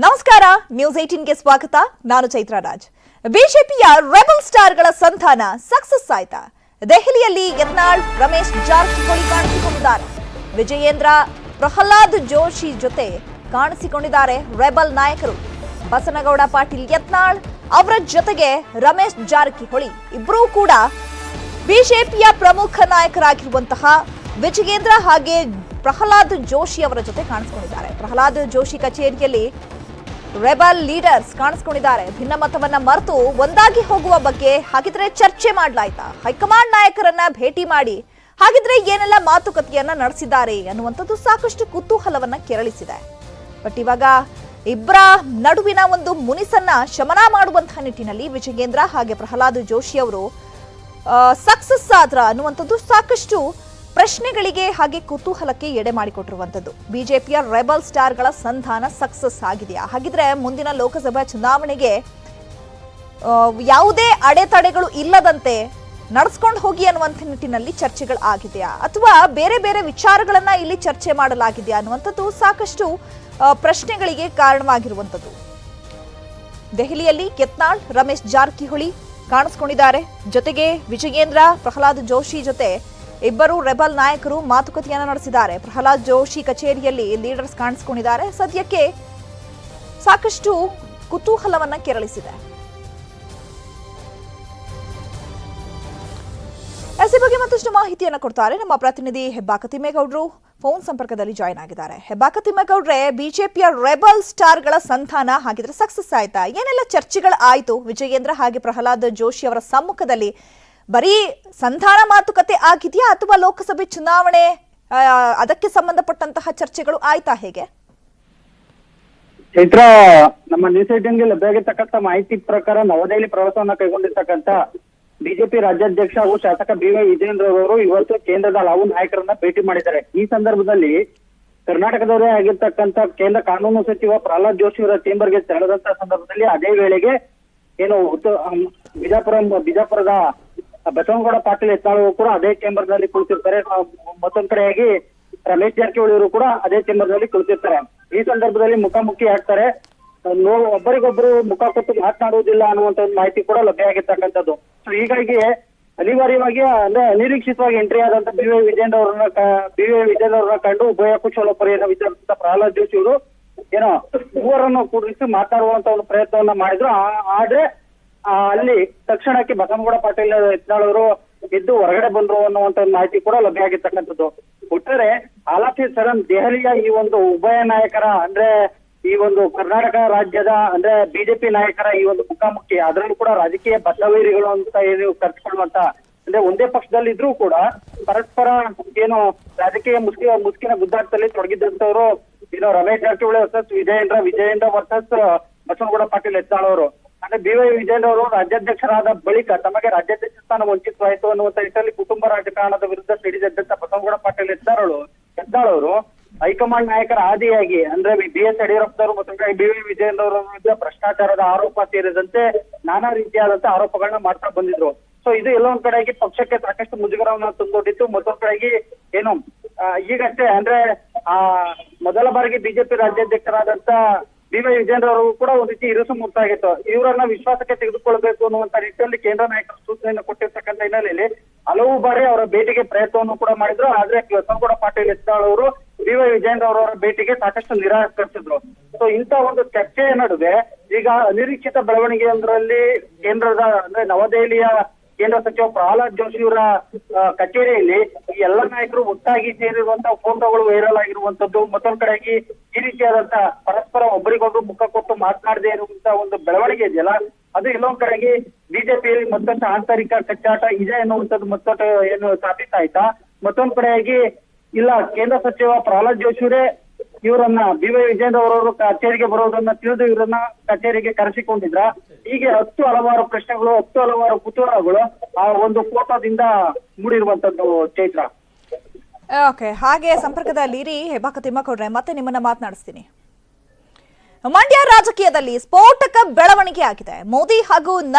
ನಮಸ್ಕಾರ ನ್ಯೂಸ್ 18ಗೆ ಸ್ವಾಗತ. ನಾನು ಚೈತ್ರ ರಾಜ್. ಬಿಜೆಪಿಯ ರೆಬಲ್ ಸ್ಟಾರ್ಗಳ ಸಂಧಾನ ಸಕ್ಸಸ್ ಆಯ್ತಾ? ದೆಹಲಿಯಲ್ಲಿ ಯತ್ನಾಳ್, ರಮೇಶ್ ಜಾರಕಿಹೊಳಿ ಕಾಣಿಸಿಕೊಂಡಿದ್ದಾರೆ. ವಿಜಯೇಂದ್ರ, ಪ್ರಹ್ಲಾದ್ ಜೋಶಿ ಜೊತೆ ಕಾಣಿಸಿಕೊಂಡಿದ್ದಾರೆ ರೆಬಲ್ ನಾಯಕರು. ಬಸನಗೌಡ ಪಾಟೀಲ್ ಯತ್ನಾಳ್ ಅವರ ಜೊತೆಗೆ ರಮೇಶ್ ಜಾರಕಿಹೊಳಿ ಇಬ್ಬರೂ ಕೂಡ ಬಿಜೆಪಿಯ ಪ್ರಮುಖ ನಾಯಕರಾಗಿರುವಂತಹ ವಿಜಯೇಂದ್ರ ಹಾಗೆ ಪ್ರಹ್ಲಾದ್ ಜೋಶಿ ಅವರ ಜೊತೆ ಕಾಣಿಸಿಕೊಂಡಿದ್ದಾರೆ. ಪ್ರಹ್ಲಾದ್ ಜೋಶಿ ಕಚೇರಿಯಲ್ಲಿ ರೆಬಲ್ ಲೀಡರ್ಸ್ ಕಾಣಿಸಿಕೊಂಡಿದ್ದಾರೆ. ಭಿನ್ನಮತವನ್ನ ಮರೆತು ಒಂದಾಗಿ ಹೋಗುವ ಬಗ್ಗೆ ಹಾಗಿದ್ರೆ ಚರ್ಚೆ ಮಾಡಲಾಯ್ತಾ? ಹೈಕಮಾಂಡ್ ನಾಯಕರನ್ನ ಭೇಟಿ ಮಾಡಿ ಹಾಗಿದ್ರೆ ಏನೆಲ್ಲ ಮಾತುಕತೆಯನ್ನ ನಡೆಸಿದ್ದಾರೆ ಅನ್ನುವಂಥದ್ದು ಸಾಕಷ್ಟು ಕುತೂಹಲವನ್ನ ಕೆರಳಿಸಿದೆ. ಬಟ್ ಇವಾಗ ಇಬ್ಬರ ನಡುವಿನ ಒಂದು ಮುನಿಸನ್ನ ಶಮನ ಮಾಡುವಂತಹ ನಿಟ್ಟಿನಲ್ಲಿ ವಿಜಯೇಂದ್ರ ಹಾಗೆ ಪ್ರಹ್ಲಾದ್ ಜೋಶಿ ಅವರು ಸಕ್ಸಸ್ ಆದ್ರ ಅನ್ನುವಂಥದ್ದು ಸಾಕಷ್ಟು ಪ್ರಶ್ನೆಗಳಿಗೆ ಹಾಗೆ ಕುತೂಹಲಕ್ಕೆ ಎಡೆ ಮಾಡಿಕೊಟ್ಟಿರುವಂಥದ್ದು. ಬಿಜೆಪಿಯ ರೆಬಲ್ ಸ್ಟಾರ್ಗಳ ಸಂಧಾನ ಸಕ್ಸಸ್ ಆಗಿದೆಯಾ? ಹಾಗಿದ್ರೆ ಮುಂದಿನ ಲೋಕಸಭಾ ಚುನಾವಣೆಗೆ ಯಾವುದೇ ಅಡೆತಡೆಗಳು ಇಲ್ಲದಂತೆ ನಡೆಸ್ಕೊಂಡು ಹೋಗಿ ಅನ್ನುವಂಥ ನಿಟ್ಟಿನಲ್ಲಿ ಚರ್ಚೆಗಳು ಆಗಿದೆಯಾ, ಅಥವಾ ಬೇರೆ ಬೇರೆ ವಿಚಾರಗಳನ್ನ ಇಲ್ಲಿ ಚರ್ಚೆ ಮಾಡಲಾಗಿದೆಯಾ ಅನ್ನುವಂಥದ್ದು ಸಾಕಷ್ಟು ಪ್ರಶ್ನೆಗಳಿಗೆ ಕಾರಣವಾಗಿರುವಂಥದ್ದು. ದೆಹಲಿಯಲ್ಲಿ ಯತ್ನಾಳ್, ರಮೇಶ್ ಜಾರಕಿಹೊಳಿ ಕಾಣಿಸ್ಕೊಂಡಿದ್ದಾರೆ. ಜೊತೆಗೆ ವಿಜಯೇಂದ್ರ, ಪ್ರಹ್ಲಾದ್ ಜೋಶಿ ಜೊತೆ ಇಬ್ಬರು ರೆಬಲ್ ನಾಯಕರು ಮಾತುಕತೆಯನ್ನು ನಡೆಸಿದ್ದಾರೆ. ಪ್ರಹ್ಲಾದ್ ಜೋಶಿ ಕಚೇರಿಯಲ್ಲಿ ಲೀಡರ್ಸ್ ಕಾಣಿಸಿಕೊಂಡಿದ್ದಾರೆ. ಸದ್ಯಕ್ಕೆ ಸಾಕಷ್ಟು ಕುತೂಹಲವನ್ನ ಕೆರಳಿಸಿದೆ. ಈ ಬಗ್ಗೆ ಮತ್ತಷ್ಟು ಮಾಹಿತಿಯನ್ನು ಕೊಡ್ತಾರೆ ನಮ್ಮ ಪ್ರತಿನಿಧಿ ಹೆಬ್ಬಾಕ ತಿಮ್ಮೇಗೌಡರು. ಫೋನ್ ಸಂಪರ್ಕದಲ್ಲಿ ಜಾಯ್ನ್ ಆಗಿದ್ದಾರೆ. ಹೆಬ್ಬಾಕ ತಿಮ್ಮೇಗೌಡ್ರೆ, ಬಿಜೆಪಿಯ ರೆಬಲ್ ಸ್ಟಾರ್ಗಳ ಸಂಧಾನ ಹಾಗಿದ್ರೆ ಸಕ್ಸಸ್ ಆಯ್ತಾ? ಏನೆಲ್ಲ ಚರ್ಚೆಗಳು ಆಯ್ತು ವಿಜಯೇಂದ್ರ ಹಾಗೆ ಪ್ರಹ್ಲಾದ್ ಜೋಶಿ ಅವರ ಸಮ್ಮುಖದಲ್ಲಿ? ಬರೀ ಸಂಧಾನ ಮಾತುಕತೆ ಆಗಿದೆಯಾ ಅಥವಾ ಲೋಕಸಭೆ ಚುನಾವಣೆ ಅದಕ್ಕೆ ಸಂಬಂಧಪಟ್ಟಂತಹ ಚರ್ಚೆಗಳು ಆಯ್ತಾ? ಹೇಗೆ ಚೈತ್ರ, ನಮ್ಮ ನ್ಯೂಸ್ 18ಗೆ ಲಭ್ಯವಾಗಿರ್ತಕ್ಕಂಥ ಮಾಹಿತಿ ಪ್ರಕಾರ ನವದೆಹಲಿ ಪ್ರವಾಸವನ್ನ ಕೈಗೊಂಡಿರ್ತಕ್ಕಂಥ ಬಿಜೆಪಿ ರಾಜ್ಯಾಧ್ಯಕ್ಷ ಹಾಗೂ ಶಾಸಕ ಬಿ.ವೈ. ವಿಜಯೇಂದ್ರ ಅವರು ಇವತ್ತು ಕೇಂದ್ರದ ಹಲವು ನಾಯಕರನ್ನ ಭೇಟಿ ಮಾಡಿದ್ದಾರೆ. ಈ ಸಂದರ್ಭದಲ್ಲಿ ಕರ್ನಾಟಕದವರೇ ಆಗಿರ್ತಕ್ಕಂಥ ಕೇಂದ್ರ ಕಾನೂನು ಸಚಿವ ಪ್ರಹ್ಲಾದ್ ಜೋಶಿ ಅವರ ಚೇಂಬರ್ಗೆ ತೆರಳದಂತ ಸಂದರ್ಭದಲ್ಲಿ ಅದೇ ವೇಳೆಗೆ ಏನು ಬಿಜಾಪುರದ ಬಸವನಗೌಡ ಪಾಟೀಲ್ ಯತ್ನಾಳ್ ಕೂಡ ಅದೇ ಚೇಂಬರ್ ನಲ್ಲಿ ಕುಳಿತಿರ್ತಾರೆ. ಮತ್ತೊಂದ್ ಕಡೆಯಾಗಿ ರಮೇಶ್ ಜಾರಕಿಹೊಳಿ ಅವರು ಕೂಡ ಅದೇ ಚೇಂಬರ್ ನಲ್ಲಿ ಕುಳಿತಿರ್ತಾರೆ. ಈ ಸಂದರ್ಭದಲ್ಲಿ ಮುಖಾಮುಖಿ ಆಗ್ತಾರೆ. ಒಬ್ಬರಿಗೊಬ್ಬರು ಮುಖ ಕೊಟ್ಟು ಮಾತನಾಡುವುದಿಲ್ಲ ಅನ್ನುವಂತ ಒಂದು ಮಾಹಿತಿ ಕೂಡ ಲಭ್ಯ ಆಗಿರ್ತಕ್ಕಂಥದ್ದು. ಸೊ ಹೀಗಾಗಿ ಅನಿವಾರ್ಯವಾಗಿ ಅಂದ್ರೆ ಅನಿರೀಕ್ಷಿತವಾಗಿ ಎಂಟ್ರಿ ಆದಂತ ಬಿ.ವೈ. ವಿಜಯೇಂದ್ರ ಅವರನ್ನ ಕಂಡು ಉಭಯ ಕುಶಲೋಪರಿಯನ್ನು ವಿಚಾರಿಸಿದ ಪ್ರಹ್ಲಾದ್ ಜೋಶಿ ಅವರು ಏನೋ ಮೂವರನ್ನು ಕೂಡಿಸಿ ಮಾತಾಡುವಂತ ಒಂದು ಪ್ರಯತ್ನವನ್ನ ಮಾಡಿದ್ರು. ಆದ್ರೆ ಅಲ್ಲಿ ತಕ್ಷಣಕ್ಕೆ ಬಸವನಗೌಡ ಪಾಟೀಲ್ ಯತ್ನಾಳ್ ಅವರು ಎದ್ದು ಹೊರಗಡೆ ಬಂದ್ರು ಅನ್ನುವಂತ ಒಂದು ಮಾಹಿತಿ ಕೂಡ ಲಭ್ಯ ಆಗಿರ್ತಕ್ಕಂಥದ್ದು. ಒಟ್ಟಾರೆ ಆಲಾಫಿ ಸರನ್ ದೆಹಲಿಯ ಈ ಒಂದು ಉಭಯ ನಾಯಕರ ಅಂದ್ರೆ ಈ ಒಂದು ಕರ್ನಾಟಕ ರಾಜ್ಯದ ಅಂದ್ರೆ ಬಿಜೆಪಿ ನಾಯಕರ ಈ ಒಂದು ಮುಖಾಮುಖಿ, ಅದರಲ್ಲೂ ಕೂಡ ರಾಜಕೀಯ ಬದ್ಧವೈರಿಗಳು ಅಂತ ಏನು ಕರ್ಸ್ಕೊಳ್ಳುವಂತ ಅಂದ್ರೆ ಒಂದೇ ಪಕ್ಷದಲ್ಲಿ ಇದ್ರೂ ಕೂಡ ಪರಸ್ಪರ ಏನು ರಾಜಕೀಯ ಮುಸ್ಕಿನ ಗುದ್ದಾಟದಲ್ಲಿ ತೊಡಗಿದ್ದಂತವ್ರು ಏನು ರಮೇಶ್ ಜಾರಕಿಹೊಳಿ ವರ್ಸಸ್ ವಿಜಯೇಂದ್ರ ವರ್ಸಸ್ ಬಸವನಗೌಡ ಪಾಟೀಲ್ ಯತ್ನಾಳ್ ಅವರು. ಅಂದ್ರೆ ಬಿ.ವೈ. ವಿಜಯೇಂದ್ರ ಅವರು ರಾಜ್ಯಾಧ್ಯಕ್ಷರಾದ ಬಳಿಕ ತಮಗೆ ರಾಜ್ಯಾಧ್ಯಕ್ಷ ಸ್ಥಾನ ವಂಚಿತವಾಯಿತು ಅನ್ನುವಂತ ನಿಟ್ಟಿನಲ್ಲಿ ಕುಟುಂಬ ರಾಜಕಾರಣದ ವಿರುದ್ಧ ಸಿಡಿದೆದ್ದಂತ ಬಸವನಗೌಡ ಪಾಟೀಲ್ ಯತ್ನಾಳ್ ಅವರು ಹೈಕಮಾಂಡ್ ನಾಯಕರ ಆದಿಯಾಗಿ ಅಂದ್ರೆ ಬಿ.ಎಸ್. ಯಡಿಯೂರಪ್ಪನವರು ಮತ್ತು ಬಿ.ವೈ. ವಿಜಯೇಂದ್ರ ಅವರ ವಿರುದ್ಧ ಭ್ರಷ್ಟಾಚಾರದ ಆರೋಪ ಸೇರಿದಂತೆ ನಾನಾ ರೀತಿಯಾದಂತಹ ಆರೋಪಗಳನ್ನ ಮಾಡ್ತಾ ಬಂದಿದ್ರು. ಸೊ ಇದು ಎಲ್ಲೋ ಒಂದ್ ಕಡೆಗೆ ಪಕ್ಷಕ್ಕೆ ಸಾಕಷ್ಟು ಮುಜುಗರವನ್ನ ತಂದೊಡ್ಡಿತ್ತು. ಮತ್ತೊಂದ್ ಕಡೆಗೆ ಏನು ಈಗಷ್ಟೇ ಅಂದ್ರೆ ಮೊದಲ ಬಾರಿಗೆ ಬಿಜೆಪಿ ರಾಜ್ಯಾಧ್ಯಕ್ಷರಾದಂತ ಬಿ.ವೈ. ವಿಜಯೇಂದ್ರ ಅವರು ಕೂಡ ಒಂದ್ ರೀತಿ ಇರುಸು ಮುಕ್ತಾಗಿತ್ತು. ಇವರನ್ನ ವಿಶ್ವಾಸಕ್ಕೆ ತೆಗೆದುಕೊಳ್ಬೇಕು ಅನ್ನುವಂತ ನಿಟ್ಟಿನಲ್ಲಿ ಕೇಂದ್ರ ನಾಯಕರು ಸೂಚನೆಯನ್ನು ಕೊಟ್ಟಿರ್ತಕ್ಕಂಥ ಹಿನ್ನೆಲೆಯಲ್ಲಿ ಹಲವು ಬಾರಿ ಅವರ ಭೇಟಿಗೆ ಪ್ರಯತ್ನವನ್ನು ಕೂಡ ಮಾಡಿದ್ರು. ಆದ್ರೆ ಬಸವನಗೌಡ ಪಾಟೀಲ್ ಯತ್ನಾಳ್ ಅವರು ಬಿ.ವೈ. ವಿಜಯೇಂದ್ರ ಅವರ ಭೇಟಿಗೆ ಸಾಕಷ್ಟು ನಿರಾಕರಿಸಿದ್ರು. ಸೊ ಇಂಥ ಒಂದು ಚರ್ಚೆಯ ನಡುವೆ ಈಗ ಅನಿರೀಕ್ಷಿತ ಬೆಳವಣಿಗೆಯೊಂದರಲ್ಲಿ ಕೇಂದ್ರದ ಅಂದ್ರೆ ನವದೆಹಲಿಯ ಕೇಂದ್ರ ಸಚಿವ ಪ್ರಹ್ಲಾದ್ ಜೋಶಿ ಅವರ ಕಚೇರಿಯಲ್ಲಿ ಈ ಎಲ್ಲ ನಾಯಕರು ಒಟ್ಟಾಗಿ ಸೇರಿರುವಂತಹ ಫೋಟೋಗಳು ವೈರಲ್ ಆಗಿರುವಂತದ್ದು. ಮತ್ತೊಂದ್ ಕಡೆಗೆ ಈ ರೀತಿಯಾದಂತಹ ಪರಸ್ಪರ ಒಬ್ಬರಿಗೊಬ್ರು ಮುಖ ಕೊಟ್ಟು ಮಾತನಾಡದೇ ಇರುವಂತಹ ಒಂದು ಬೆಳವಣಿಗೆ ಇದೆಯಲ್ಲ, ಅದು ಎಲ್ಲೊಂದ್ ಕಡೆಗೆ ಬಿಜೆಪಿಯಲ್ಲಿ ಮತ್ತಷ್ಟು ಆಂತರಿಕ ಕಚ್ಚಾಟ ಇದೆ ಎನ್ನುವಂಥದ್ದು ಮತ್ತೊಂದು ಏನು ಸಾಬೀತಾಯ್ತಾ. ಮತ್ತೊಂದ್ ಕಡೆಯಾಗಿ ಇಲ್ಲ ಕೇಂದ್ರ ಸಚಿವ ಪ್ರಹ್ಲಾದ್ ಜೋಶಿಯವರೇ ಇವರನ್ನ ಬಿ.ವೈ. ವಿಜಯೇಂದ್ರ ಅವರವರು ಕಚೇರಿಗೆ ಬರೋದನ್ನ ತಿಳಿದು ಇವರನ್ನ ಕಚೇರಿಗೆ ಕರೆಸಿಕೊಂಡಿದ್ರ. ಹೀಗೆ ಹಲವಾರು ಪ್ರಶ್ನೆಗಳು, ಹಲವಾರು ಕುತೂಹಲಗಳು ಆ ಒಂದು ಫೋಟೋದಿಂದ ಮೂಡಿರುವಂತದ್ದು. ಚೈತ್ರ, ಓಕೆ, ಹಾಗೆ ಸಂಪರ್ಕದಲ್ಲಿ ಹೆಬ್ಬಾಕ ತಿಮ್ಮಗೌಡ್ರೆ, ಮತ್ತೆ ನಿಮ್ಮನ್ನ ಮಾತನಾಡಿಸ್ತೀನಿ. ಮಂಡ್ಯ ರಾಜಕೀಯದಲ್ಲಿ ಸ್ಫೋಟಕ ಬೆಳವಣಿಗೆ ಆಗಿದೆ. ಮೋದಿ ಹಾಗೂ ನಡ್ಡಾ